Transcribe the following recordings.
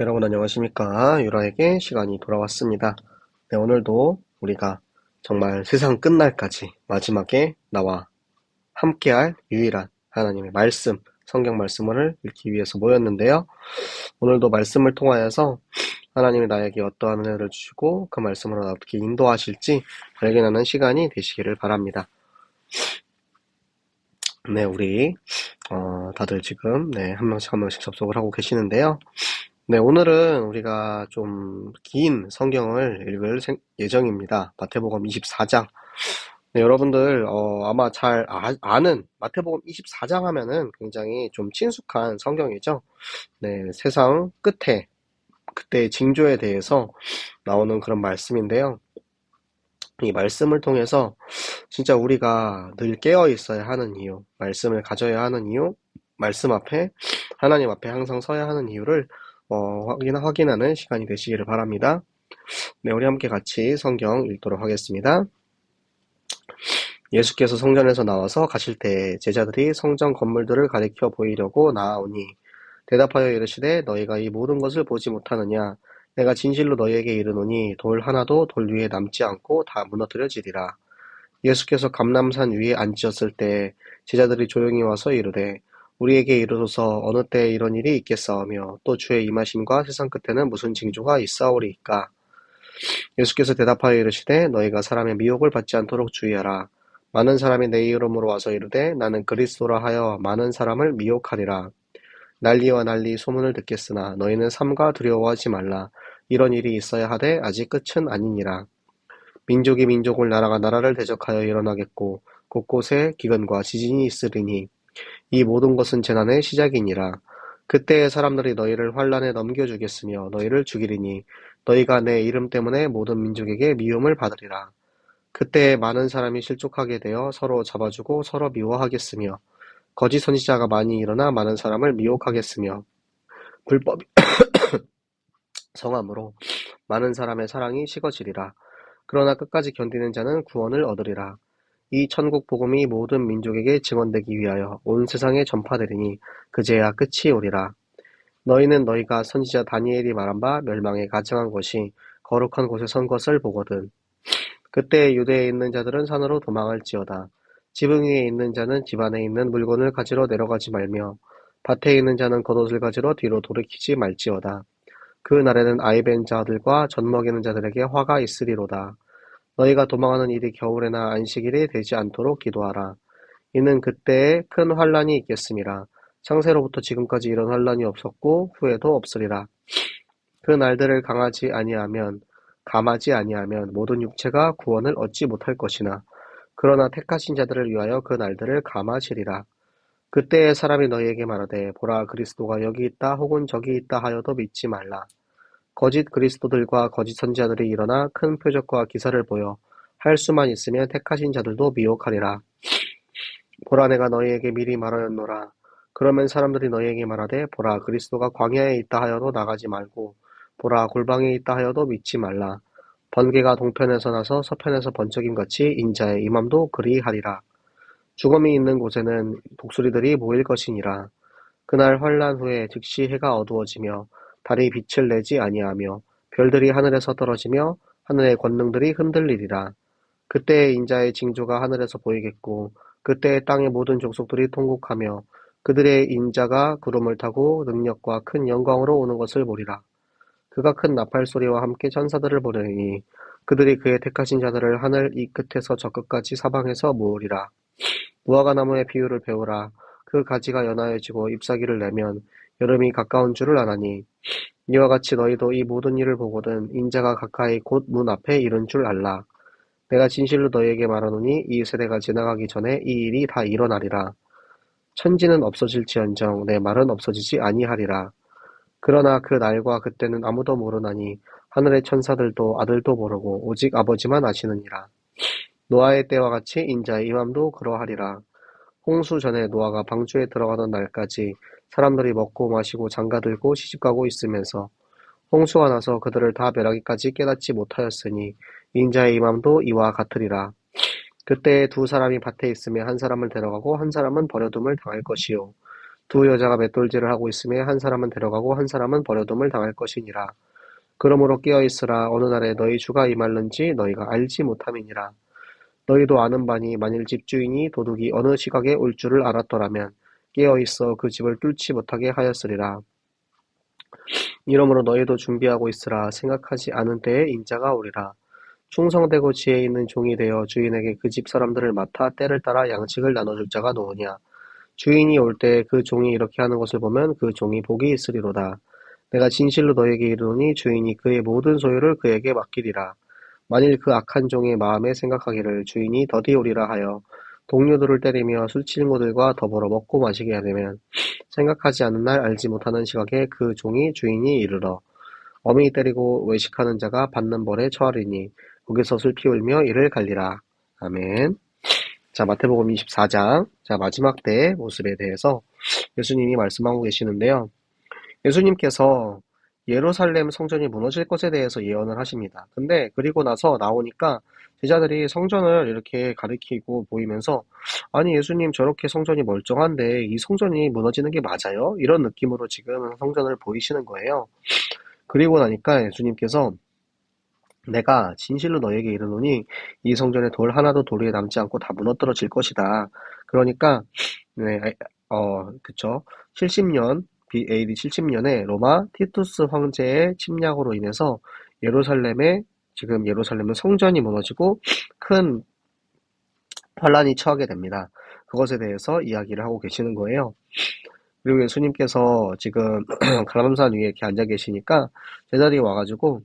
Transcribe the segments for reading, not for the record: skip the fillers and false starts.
여러분 안녕하십니까? 유라에게 시간이 돌아왔습니다. 네, 오늘도 우리가 정말 세상 끝날까지 마지막에 나와 함께할 유일한 하나님의 말씀, 성경 말씀을 읽기 위해서 모였는데요. 오늘도 말씀을 통하여서 하나님이 나에게 어떠한 은혜를 주시고 그 말씀으로 나 어떻게 인도하실지 발견하는 시간이 되시기를 바랍니다. 네, 우리 다들 지금 한 명씩 한 명씩 접속을 하고 계시는데요. 네, 오늘은 우리가 좀 긴 성경을 읽을 예정입니다. 마태복음 24장. 네, 여러분들 아마 잘 아는 마태복음 24장 하면은 굉장히 좀 친숙한 성경이죠. 네, 세상 끝에 그때의 징조에 대해서 나오는 그런 말씀인데요. 이 말씀을 통해서 진짜 우리가 늘 깨어 있어야 하는 이유, 말씀을 가져야 하는 이유, 말씀 앞에 하나님 앞에 항상 서야 하는 이유를 확인하는 시간이 되시기를 바랍니다. 네, 우리 함께 같이 성경 읽도록 하겠습니다. 예수께서 성전에서 나와서 가실 때 제자들이 성전 건물들을 가리켜 보이려고 나아오니 대답하여 이르시되 너희가 이 모든 것을 보지 못하느냐 내가 진실로 너희에게 이르노니 돌 하나도 돌 위에 남지 않고 다 무너뜨려지리라. 예수께서 감람산 위에 앉으셨을 때 제자들이 조용히 와서 이르되 우리에게 이르소서 어느 때에 이런 일이 있겠사오며 또 주의 임하심과 세상 끝에는 무슨 징조가 있사오리이까. 예수께서 대답하여 이르시되 너희가 사람의 미혹을 받지 않도록 주의하라. 많은 사람이 내 이름으로 와서 이르되 나는 그리스도라 하여 많은 사람을 미혹하리라. 난리와 난리 소문을 듣겠으나 너희는 삼가 두려워하지 말라. 이런 일이 있어야 하되 아직 끝은 아니니라. 민족이 민족을 나라가 나라를 대적하여 일어나겠고 곳곳에 기근과 지진이 있으리니 이 모든 것은 재난의 시작이니라. 그때에 사람들이 너희를 환란에 넘겨주겠으며 너희를 죽이리니 너희가 내 이름 때문에 모든 민족에게 미움을 받으리라. 그때에 많은 사람이 실족하게 되어 서로 잡아주고 서로 미워하겠으며 거짓 선지자가 많이 일어나 많은 사람을 미혹하겠으며 불법이 성함으로 많은 사람의 사랑이 식어지리라. 그러나 끝까지 견디는 자는 구원을 얻으리라. 이 천국 복음이 모든 민족에게 증언되기 위하여 온 세상에 전파되리니 그제야 끝이 오리라. 너희는 너희가 선지자 다니엘이 말한 바 멸망에 가증한 것이 거룩한 곳에 선 것을 보거든. 그때 유대에 있는 자들은 산으로 도망할지어다. 지붕 위에 있는 자는 집 안에 있는 물건을 가지러 내려가지 말며 밭에 있는 자는 겉옷을 가지러 뒤로 돌이키지 말지어다. 그 날에는 아이벤 자들과 젖먹이는 자들에게 화가 있으리로다. 너희가 도망하는 일이 겨울에나 안식일이 되지 않도록 기도하라. 이는 그때에 큰 환란이 있겠음이라. 창세로부터 지금까지 이런 환란이 없었고 후에도 없으리라. 그 날들을 감하지 아니하면 모든 육체가 구원을 얻지 못할 것이나 그러나 택하신 자들을 위하여 그 날들을 감하시리라. 그때에 사람이 너희에게 말하되 보라 그리스도가 여기 있다 혹은 저기 있다 하여도 믿지 말라. 거짓 그리스도들과 거짓 선지자들이 일어나 큰 표적과 기사를 보여 할 수만 있으면 택하신 자들도 미혹하리라. 보라 내가 너희에게 미리 말하였노라. 그러면 사람들이 너희에게 말하되 보라 그리스도가 광야에 있다 하여도 나가지 말고 보라 골방에 있다 하여도 믿지 말라. 번개가 동편에서 나서 서편에서 번쩍임같이 인자의 임함도 그리하리라. 죽음이 있는 곳에는 독수리들이 모일 것이니라. 그날 환란 후에 즉시 해가 어두워지며 달이 빛을 내지 아니하며 별들이 하늘에서 떨어지며 하늘의 권능들이 흔들리리라. 그때에 인자의 징조가 하늘에서 보이겠고 그때에 땅의 모든 족속들이 통곡하며 그들의 인자가 구름을 타고 능력과 큰 영광으로 오는 것을 보리라. 그가 큰 나팔 소리와 함께 천사들을 보내니 그들이 그의 택하신 자들을 하늘 이 끝에서 저 끝까지 사방에서 모으리라. 무화과 나무의 비유를 배우라. 그 가지가 연하여지고 잎사귀를 내면 여름이 가까운 줄을 아나니 이와 같이 너희도 이 모든 일을 보거든 인자가 가까이 곧 문 앞에 이른 줄 알라. 내가 진실로 너희에게 말하노니 이 세대가 지나가기 전에 이 일이 다 일어나리라. 천지는 없어질지언정 내 말은 없어지지 아니하리라. 그러나 그 날과 그때는 아무도 모르나니 하늘의 천사들도 아들도 모르고 오직 아버지만 아시느니라. 노아의 때와 같이 인자의 임함도 그러하리라. 홍수 전에 노아가 방주에 들어가던 날까지 사람들이 먹고 마시고 장가들고 시집가고 있으면서 홍수가 나서 그들을 다 멸하기까지 깨닫지 못하였으니 인자의 임함도 이와 같으리라. 그때에 두 사람이 밭에 있으며 한 사람을 데려가고 한 사람은 버려둠을 당할 것이요 두 여자가 맷돌질을 하고 있음에 한 사람은 데려가고 한 사람은 버려둠을 당할 것이니라. 그러므로 깨어있으라. 어느 날에 너희 주가 임할는지 너희가 알지 못함이니라. 너희도 아는 바니 만일 집주인이 도둑이 어느 시각에 올 줄을 알았더라면 깨어있어 그 집을 뚫지 못하게 하였으리라. 이러므로 너희도 준비하고 있으라. 생각하지 않은 때에 인자가 오리라. 충성되고 지혜 있는 종이 되어 주인에게 그 집 사람들을 맡아 때를 따라 양식을 나눠줄 자가 누구냐. 주인이 올 때 그 종이 이렇게 하는 것을 보면 그 종이 복이 있으리로다. 내가 진실로 너에게 이르노니 주인이 그의 모든 소유를 그에게 맡기리라. 만일 그 악한 종의 마음에 생각하기를 주인이 더디 오리라 하여 동료들을 때리며 술 친구들과 더불어 먹고 마시게 하려면 생각하지 않는 날 알지 못하는 시각에 그 종이 주인이 이르러 어미 때리고 외식하는 자가 받는 벌에 처하리니 거기서 슬피 울며 이를 갈리라. 아멘. 자, 마태복음 24장. 자, 마지막 때의 모습에 대해서 예수님이 말씀하고 계시는데요. 예수님께서 예루살렘 성전이 무너질 것에 대해서 예언을 하십니다. 근데 그리고 나서 나오니까 제자들이 성전을 이렇게 가리키고 보이면서 아니 예수님 저렇게 성전이 멀쩡한데 이 성전이 무너지는 게 맞아요? 이런 느낌으로 지금 성전을 보이시는 거예요. 그리고 나니까 예수님께서 내가 진실로 너에게 이르노니 이 성전에 돌 하나도 돌 위에 남지 않고 다 무너뜨려질 것이다. 그러니까 네, 그쵸. 70년 AD 70년에 로마 티투스 황제의 침략으로 인해서 지금 예루살렘은 성전이 무너지고 큰 환란이 처하게 됩니다. 그것에 대해서 이야기를 하고 계시는 거예요. 그리고 예수님께서 지금 감람산 위에 이렇게 앉아 계시니까 제자들이 와가지고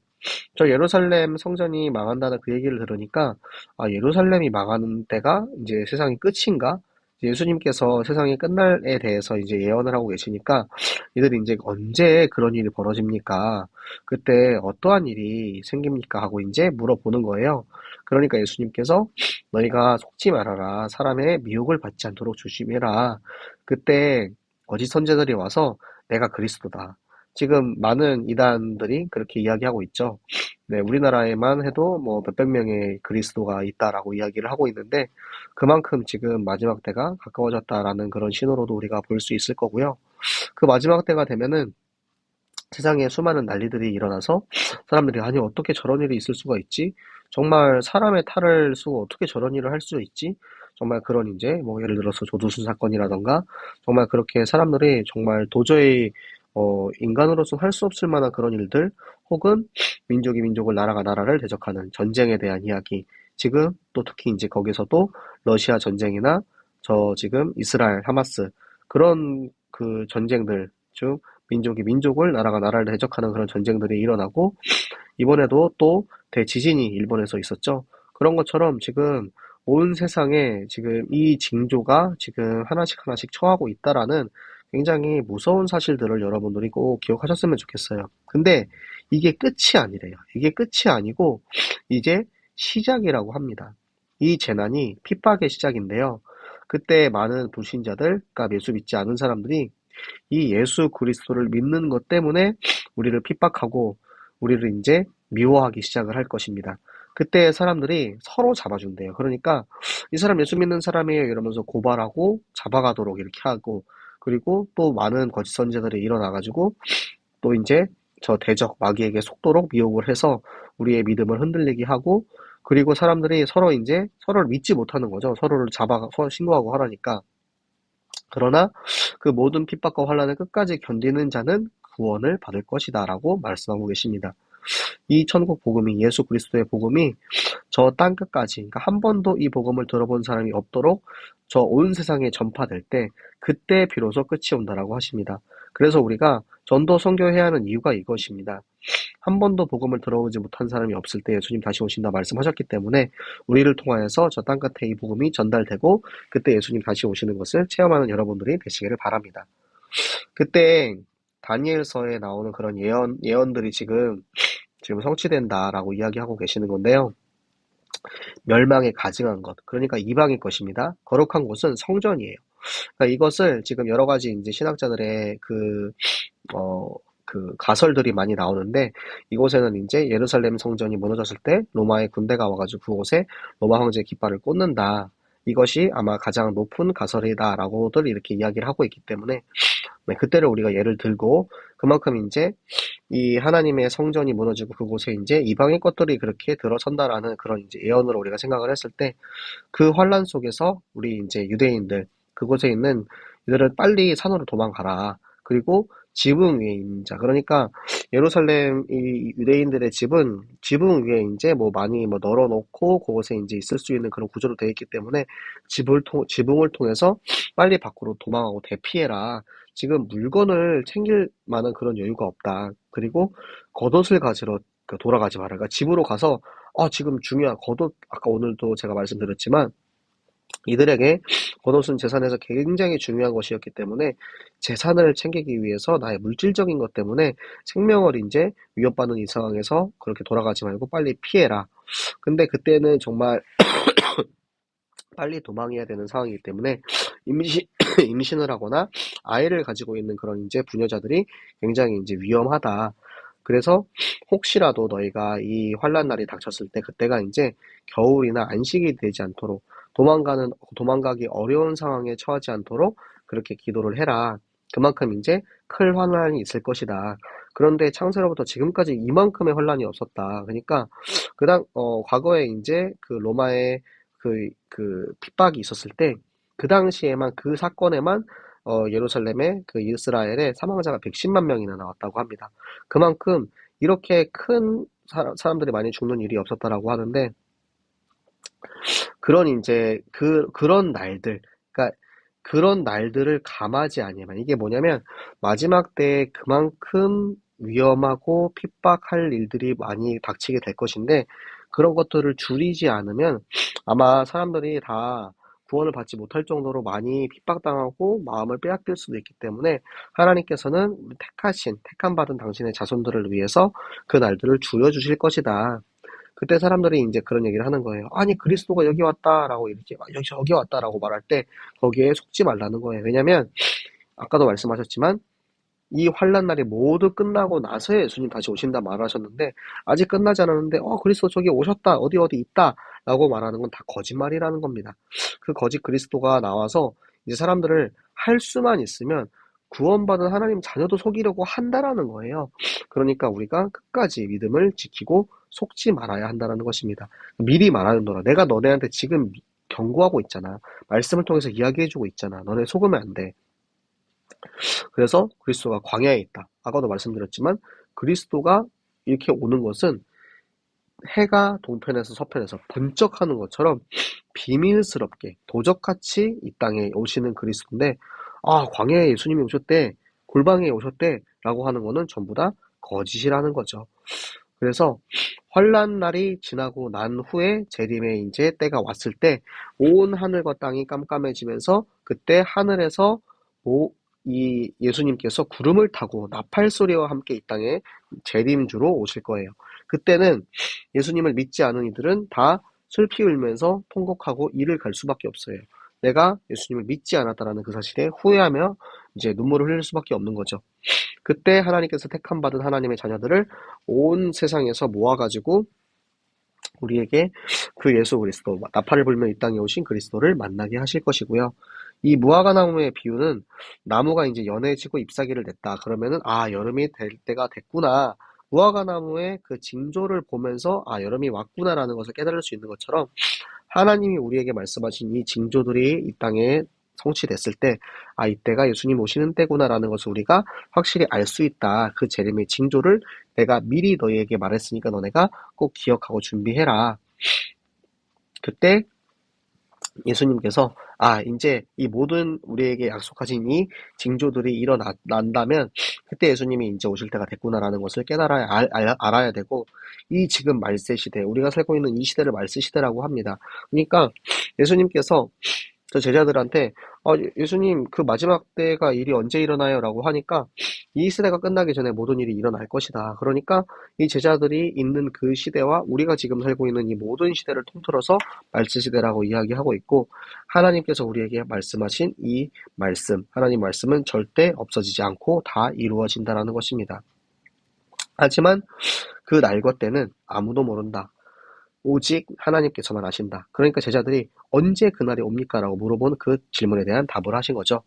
저 예루살렘 성전이 망한다는 그 얘기를 들으니까 아 예루살렘이 망하는 때가 이제 세상이 끝인가? 예수님께서 세상이 끝날에 대해서 이제 예언을 하고 계시니까 이들이 이제 언제 그런 일이 벌어집니까? 그때 어떠한 일이 생깁니까? 하고 이제 물어보는 거예요. 그러니까 예수님께서 너희가 속지 말아라. 사람의 미혹을 받지 않도록 조심해라. 그때 거짓 선지자들이 와서 내가 그리스도다. 지금 많은 이단들이 그렇게 이야기하고 있죠. 네, 우리나라에만 해도 뭐 몇백 명의 그리스도가 있다라고 이야기를 하고 있는데 그만큼 지금 마지막 때가 가까워졌다라는 그런 신호로도 우리가 볼 수 있을 거고요. 그 마지막 때가 되면은 세상에 수많은 난리들이 일어나서 사람들이 아니 어떻게 저런 일이 있을 수가 있지? 정말 사람의 탈을 쓰고 어떻게 저런 일을 할 수 있지? 정말 그런 이제 뭐 예를 들어서 조두순 사건이라던가 정말 그렇게 사람들이 정말 도저히 인간으로서 할 수 없을 만한 그런 일들 혹은 민족이 민족을 나라가 나라를 대적하는 전쟁에 대한 이야기 지금 또 특히 이제 거기서도 러시아 전쟁이나 저 지금 이스라엘 하마스 그런 그 전쟁들 즉 민족이 민족을 나라가 나라를 대적하는 그런 전쟁들이 일어나고 이번에도 또 대지진이 일본에서 있었죠. 그런 것처럼 지금 온 세상에 지금 이 징조가 지금 하나씩 하나씩 처하고 있다라는 굉장히 무서운 사실들을 여러분들이 꼭 기억하셨으면 좋겠어요. 근데 이게 끝이 아니래요. 이게 끝이 아니고 이제 시작이라고 합니다. 이 재난이 핍박의 시작인데요. 그때 많은 불신자들, 그러니까 예수 믿지 않은 사람들이 이 예수 그리스도를 믿는 것 때문에 우리를 핍박하고 우리를 이제 미워하기 시작을 할 것입니다. 그때 사람들이 서로 잡아준대요. 그러니까 이 사람 예수 믿는 사람이에요 이러면서 고발하고 잡아가도록 이렇게 하고 그리고 또 많은 거짓 선지자들이 일어나가지고 또 이제 저 대적 마귀에게 속도록 미혹을 해서 우리의 믿음을 흔들리게 하고 그리고 사람들이 서로 이제 서로를 믿지 못하는 거죠. 서로를 잡아 서로 신고하고 하라니까. 그러나 그 모든 핍박과 환란을 끝까지 견디는 자는 구원을 받을 것이다 라고 말씀하고 계십니다. 이 천국 복음이 예수 그리스도의 복음이 저 땅끝까지 그러니까 한 번도 이 복음을 들어본 사람이 없도록 저 온 세상에 전파될 때 그때 비로소 끝이 온다라고 하십니다. 그래서 우리가 전도 선교해야 하는 이유가 이것입니다. 한 번도 복음을 들어보지 못한 사람이 없을 때 예수님 다시 오신다 말씀하셨기 때문에 우리를 통하여서 저 땅끝에 이 복음이 전달되고 그때 예수님 다시 오시는 것을 체험하는 여러분들이 되시기를 바랍니다. 그때 다니엘서에 나오는 그런 예언들이 지금 성취된다라고 이야기하고 계시는 건데요. 멸망에 가증한 것, 그러니까 이방의 것입니다. 거룩한 곳은 성전이에요. 그러니까 이것을 지금 여러 가지 이제 신학자들의 그 가설들이 많이 나오는데 이곳에는 이제 예루살렘 성전이 무너졌을 때 로마의 군대가 와가지고 그곳에 로마 황제의 깃발을 꽂는다. 이것이 아마 가장 높은 가설이다라고들 이렇게 이야기를 하고 있기 때문에 네, 그때를 우리가 예를 들고 그만큼 이제 이 하나님의 성전이 무너지고 그곳에 이제 이방인 것들이 그렇게 들어선다라는 그런 이제 예언으로 우리가 생각을 했을 때 그 환란 속에서 우리 이제 유대인들 그곳에 있는 이들은 빨리 산으로 도망가라. 그리고 지붕 위에 있는 자. 그러니까 예루살렘 이 유대인들의 집은 지붕 위에 이제 뭐 많이 뭐 널어놓고 그곳에 이제 있을 수 있는 그런 구조로 되어 있기 때문에 지붕을 통해서 빨리 밖으로 도망하고 대피해라. 지금 물건을 챙길 만한 그런 여유가 없다. 그리고 겉옷을 가지러 돌아가지 마라. 그러니까 집으로 가서 지금 중요한 겉옷, 아까 오늘도 제가 말씀드렸지만, 이들에게 겉옷은 재산에서 굉장히 중요한 것이었기 때문에 재산을 챙기기 위해서 나의 물질적인 것 때문에 생명을 이제 위협받는 이 상황에서 그렇게 돌아가지 말고 빨리 피해라. 근데 그때는 정말 빨리 도망해야 되는 상황이기 때문에 임신, 임신을 하거나 아이를 가지고 있는 그런 이제 부녀자들이 굉장히 이제 위험하다. 그래서 혹시라도 너희가 이 환란 날이 닥쳤을 때 그때가 이제 겨울이나 안식이 되지 않도록 도망가기 어려운 상황에 처하지 않도록 그렇게 기도를 해라. 그만큼 이제 큰 환란이 있을 것이다. 그런데 창세로부터 지금까지 이만큼의 환란이 없었다. 그러니까 과거에 이제 그 로마의 그 핍박이 있었을 때 그 당시에만 그 사건에만 예루살렘의 그 이스라엘의 사망자가 110만 명이나 나왔다고 합니다. 그만큼 이렇게 큰 사람들이 많이 죽는 일이 없었다라고 하는데 그런 이제 그런 날들 그러니까 그런 날들을 감하지 아니면 이게 뭐냐면 마지막 때에 그만큼 위험하고 핍박할 일들이 많이 닥치게 될 것인데 그런 것들을 줄이지 않으면 아마 사람들이 다 구원을 받지 못할 정도로 많이 핍박당하고 마음을 빼앗길 수도 있기 때문에 하나님께서는 택함 받은 당신의 자손들을 위해서 그 날들을 줄여주실 것이다. 그때 사람들이 이제 그런 얘기를 하는 거예요. 아니, 그리스도가 여기 왔다라고 이렇게, 여기 왔다라고 말할 때 거기에 속지 말라는 거예요. 왜냐면, 아까도 말씀하셨지만, 이 환란 날이 모두 끝나고 나서 예수님 다시 오신다 말하셨는데, 아직 끝나지 않았는데, 그리스도 저기 오셨다, 어디 있다, 라고 말하는 건 다 거짓말이라는 겁니다. 그 거짓 그리스도가 나와서 이제 사람들을 할 수만 있으면 구원받은 하나님 자녀도 속이려고 한다라는 거예요. 그러니까 우리가 끝까지 믿음을 지키고 속지 말아야 한다는 것입니다. 미리 말하는도라. 내가 너네한테 지금 경고하고 있잖아. 말씀을 통해서 이야기해주고 있잖아. 너네 속으면 안 돼. 그래서 그리스도가 광야에 있다. 아까도 말씀드렸지만 그리스도가 이렇게 오는 것은 해가 동편에서 서편에서 번쩍하는 것처럼 비밀스럽게 도적같이 이 땅에 오시는 그리스도인데 광야에 예수님이 오셨대, 골방에 오셨대 라고 하는 거는 전부 다 거짓이라는 거죠. 그래서 환란 날이 지나고 난 후에 재림의 이제 때가 왔을 때 온 하늘과 땅이 깜깜해지면서 그때 하늘에서 이 예수님께서 구름을 타고 나팔 소리와 함께 이 땅에 재림주로 오실 거예요. 그때는 예수님을 믿지 않은 이들은 다 슬피 울면서 통곡하고 이를 갈 수밖에 없어요. 내가 예수님을 믿지 않았다라는 그 사실에 후회하며 이제 눈물을 흘릴 수밖에 없는 거죠. 그때 하나님께서 택함 받은 하나님의 자녀들을 온 세상에서 모아가지고 우리에게 그 예수 그리스도, 나팔을 불며 이 땅에 오신 그리스도를 만나게 하실 것이고요. 이 무화과 나무의 비유는 나무가 이제 연해지고 잎사귀를 냈다. 그러면은 여름이 될 때가 됐구나. 무화과 나무의 그 징조를 보면서 여름이 왔구나라는 것을 깨달을 수 있는 것처럼 하나님이 우리에게 말씀하신 이 징조들이 이 땅에 성취됐을 때, 이때가 예수님 오시는 때구나라는 것을 우리가 확실히 알 수 있다. 그 재림의 징조를 내가 미리 너희에게 말했으니까 너네가 꼭 기억하고 준비해라. 그때 예수님께서 이제 이 모든 우리에게 약속하신 이 징조들이 일어난다면 그때 예수님이 이제 오실 때가 됐구나라는 것을 알아야 되고 이 지금 말세 시대, 우리가 살고 있는 이 시대를 말세 시대라고 합니다. 그러니까 예수님께서 저 제자들한테 예수님 그 마지막 때가 일이 언제 일어나요? 라고 하니까 이 시대가 끝나기 전에 모든 일이 일어날 것이다. 그러니까 이 제자들이 있는 그 시대와 우리가 지금 살고 있는 이 모든 시대를 통틀어서 말세 시대라고 이야기하고 있고 하나님께서 우리에게 말씀하신 이 말씀, 하나님 말씀은 절대 없어지지 않고 다 이루어진다라는 것입니다. 하지만 그 날과 때는 아무도 모른다. 오직 하나님께서만 아신다. 그러니까 제자들이 언제 그날이 옵니까? 라고 물어본 그 질문에 대한 답을 하신 거죠.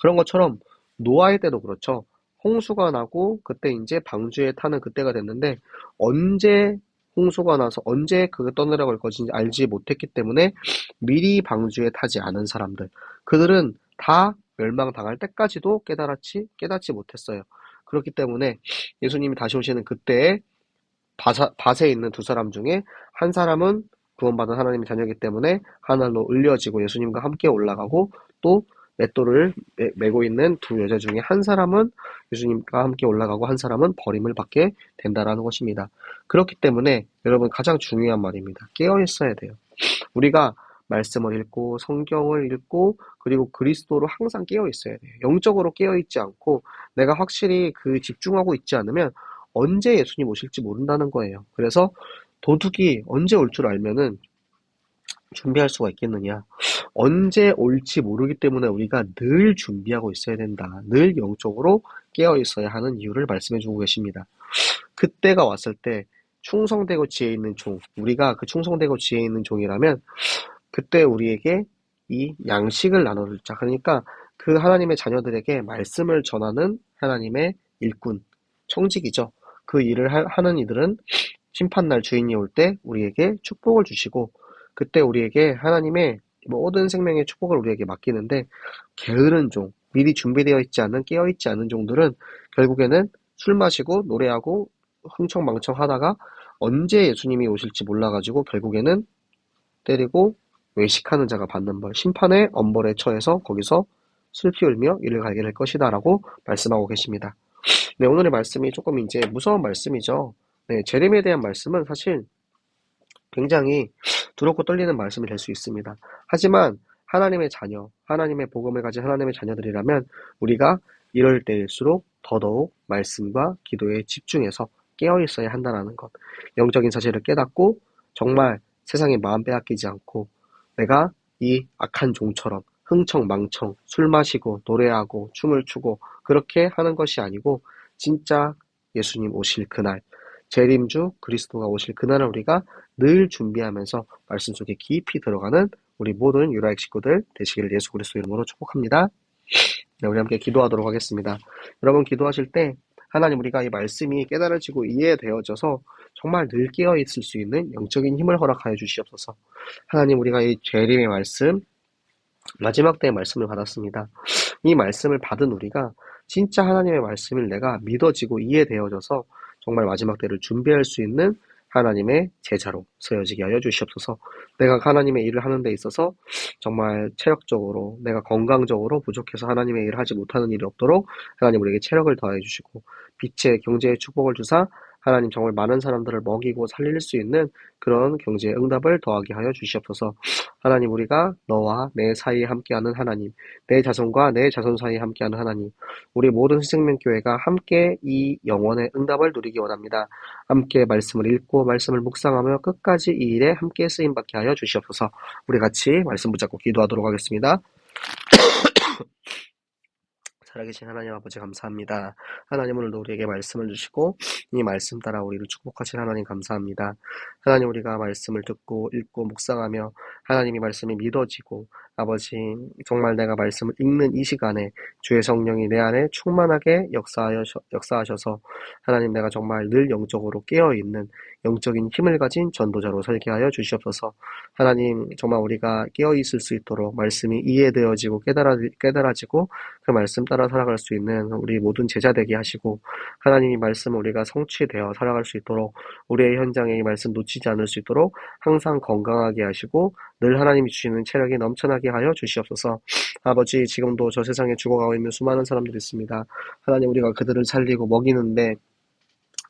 그런 것처럼 노아의 때도 그렇죠. 홍수가 나고 그때 이제 방주에 타는 그때가 됐는데 언제 홍수가 나서 언제 그게 떠내려갈 것인지 알지 못했기 때문에 미리 방주에 타지 않은 사람들, 그들은 다 멸망당할 때까지도 깨닫지 못했어요. 그렇기 때문에 예수님이 다시 오시는 그때에 밭에 있는 두 사람 중에 한 사람은 구원받은 하나님의 자녀이기 때문에 하늘로 올려지고 예수님과 함께 올라가고, 또 맷돌을 메고 있는 두 여자 중에 한 사람은 예수님과 함께 올라가고 한 사람은 버림을 받게 된다라는 것입니다. 그렇기 때문에 여러분, 가장 중요한 말입니다. 깨어 있어야 돼요. 우리가 말씀을 읽고 성경을 읽고 그리고 그리스도로 항상 깨어 있어야 돼요. 영적으로 깨어 있지 않고 내가 확실히 집중하고 있지 않으면 언제 예수님 오실지 모른다는 거예요. 그래서 도둑이 언제 올 줄 알면은 준비할 수가 있겠느냐? 언제 올지 모르기 때문에 우리가 늘 준비하고 있어야 된다. 늘 영적으로 깨어 있어야 하는 이유를 말씀해 주고 계십니다. 그때가 왔을 때 충성되고 지혜 있는 종, 우리가 그 충성되고 지혜 있는 종이라면 그때 우리에게 이 양식을 나눠줄 자, 그러니까 그 하나님의 자녀들에게 말씀을 전하는 하나님의 일꾼, 청직이죠. 그 일을 하는 이들은 심판날 주인이 올 때 우리에게 축복을 주시고, 그때 우리에게 하나님의 모든 생명의 축복을 우리에게 맡기는데, 게으른 종, 미리 준비되어 있지 않은, 깨어 있지 않은 종들은 결국에는 술 마시고 노래하고 흥청망청 하다가 언제 예수님이 오실지 몰라가지고 결국에는 때리고 외식하는 자가 받는 벌, 심판의 엄벌에 처해서 거기서 슬피 울며 이를 갈게 될 것이다 라고 말씀하고 계십니다. 네, 오늘의 말씀이 조금 이제 무서운 말씀이죠. 네, 재림에 대한 말씀은 사실 굉장히 두렵고 떨리는 말씀이 될 수 있습니다. 하지만 하나님의 자녀, 하나님의 복음을 가진 하나님의 자녀들이라면 우리가 이럴 때일수록 더더욱 말씀과 기도에 집중해서 깨어 있어야 한다는 것. 영적인 사실을 깨닫고 정말 세상에 마음 빼앗기지 않고 내가 이 악한 종처럼 흥청망청 술 마시고 노래하고 춤을 추고 그렇게 하는 것이 아니고, 진짜 예수님 오실 그날, 재림주 그리스도가 오실 그날을 우리가 늘 준비하면서 말씀 속에 깊이 들어가는 우리 모든 유라익 식구들 되시기를 예수 그리스도 이름으로 축복합니다. 네, 우리 함께 기도하도록 하겠습니다. 여러분, 기도하실 때 하나님, 우리가 이 말씀이 깨달아지고 이해되어져서 정말 늘 깨어 있을 수 있는 영적인 힘을 허락하여 주시옵소서. 하나님, 우리가 이 재림의 말씀, 마지막 때의 말씀을 받았습니다. 이 말씀을 받은 우리가 진짜 하나님의 말씀을 내가 믿어지고 이해되어져서 정말 마지막 때를 준비할 수 있는 하나님의 제자로 서여지게 하여 주시옵소서. 내가 하나님의 일을 하는 데 있어서 정말 체력적으로, 내가 건강적으로 부족해서 하나님의 일을 하지 못하는 일이 없도록 하나님 우리에게 체력을 더해 주시고, 빛의 경제의 축복을 주사 하나님 정말 많은 사람들을 먹이고 살릴 수 있는 그런 경제의 응답을 더하게 하여 주시옵소서. 하나님, 우리가 너와 내 사이에 함께하는 하나님, 내 자손과 내 자손 사이에 함께하는 하나님, 우리 모든 생명교회가 함께 이 영원의 응답을 누리기 원합니다. 함께 말씀을 읽고 말씀을 묵상하며 끝까지 이 일에 함께 쓰임받게 하여 주시옵소서. 우리 같이 말씀 붙잡고 기도하도록 하겠습니다. 살아계신 하나님 아버지, 감사합니다. 하나님, 오늘도 우리에게 말씀을 주시고 이 말씀 따라 우리를 축복하신 하나님 감사합니다. 하나님, 우리가 말씀을 듣고 읽고 묵상하며 하나님이 말씀이 믿어지고, 아버지 정말 내가 말씀을 읽는 이 시간에 주의 성령이 내 안에 충만하게 역사하셔서 하나님, 내가 정말 늘 영적으로 깨어있는 영적인 힘을 가진 전도자로 살게 하여 주시옵소서. 하나님, 정말 우리가 깨어있을 수 있도록 말씀이 이해되어지고 깨달아지고 그 말씀 따라 살아갈 수 있는 우리 모든 제자 되게 하시고, 하나님의 말씀 우리가 성취되어 살아갈 수 있도록, 우리의 현장에 이 말씀 놓치지 않을 수 있도록 항상 건강하게 하시고 늘 하나님이 주시는 체력이 넘쳐나게 하여 주시옵소서. 아버지, 지금도 저 세상에 죽어가고 있는 수많은 사람들이 있습니다. 하나님, 우리가 그들을 살리고 먹이는데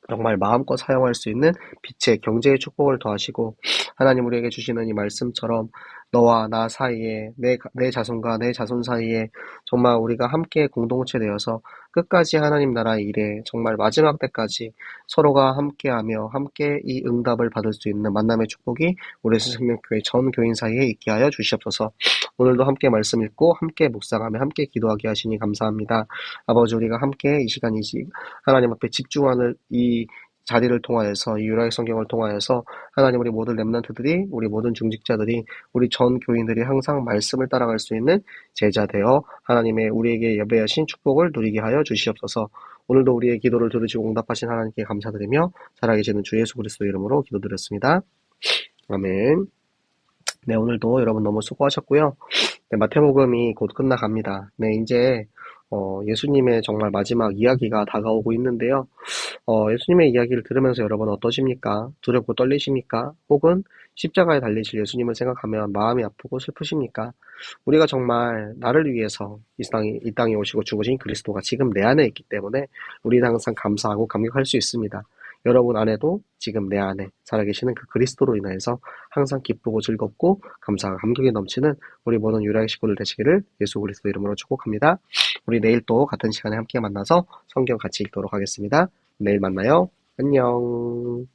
정말 마음껏 사용할 수 있는 빛의 경제의 축복을 더하시고, 하나님 우리에게 주시는 이 말씀처럼 너와 나 사이에, 내 자손과 내 자손 사이에 정말 우리가 함께 공동체 되어서 끝까지 하나님 나라의 일에 정말 마지막 때까지 서로가 함께하며 함께 이 응답을 받을 수 있는 만남의 축복이 우리 생명교회 전 교인 사이에 있게 하여 주시옵소서. 오늘도 함께 말씀 읽고 함께 묵상하며 함께 기도하게 하시니 감사합니다. 아버지, 우리가 함께 이 시간 하나님 앞에 집중하는 이 자리를 통하여서 이 유라의 성경을 통하여서 하나님 우리 모든 렘넌트들이 우리 모든 중직자들이 우리 전 교인들이 항상 말씀을 따라갈 수 있는 제자 되어 하나님의 우리에게 예배하신 축복을 누리게 하여 주시옵소서. 오늘도 우리의 기도를 들으시고 응답하신 하나님께 감사드리며 살아계시는 주 예수 그리스도 이름으로 기도드렸습니다. 아멘. 네, 오늘도 여러분 너무 수고하셨고요. 네, 마태복음이 곧 끝나갑니다. 네, 이제 예수님의 정말 마지막 이야기가 다가오고 있는데요. 예수님의 이야기를 들으면서 여러분 어떠십니까? 두렵고 떨리십니까? 혹은 십자가에 달리실 예수님을 생각하면 마음이 아프고 슬프십니까? 우리가 정말 나를 위해서 이 땅에 오시고 죽으신 그리스도가 지금 내 안에 있기 때문에 우리는 항상 감사하고 감격할 수 있습니다. 여러분 안에도 지금 내 안에 살아계시는 그 그리스도로 인하여서 항상 기쁘고 즐겁고 감사와 감격이 넘치는 우리 모든 유라의 식구들 되시기를 예수 그리스도 이름으로 축복합니다. 우리 내일 또 같은 시간에 함께 만나서 성경 같이 읽도록 하겠습니다. 내일 만나요. 안녕.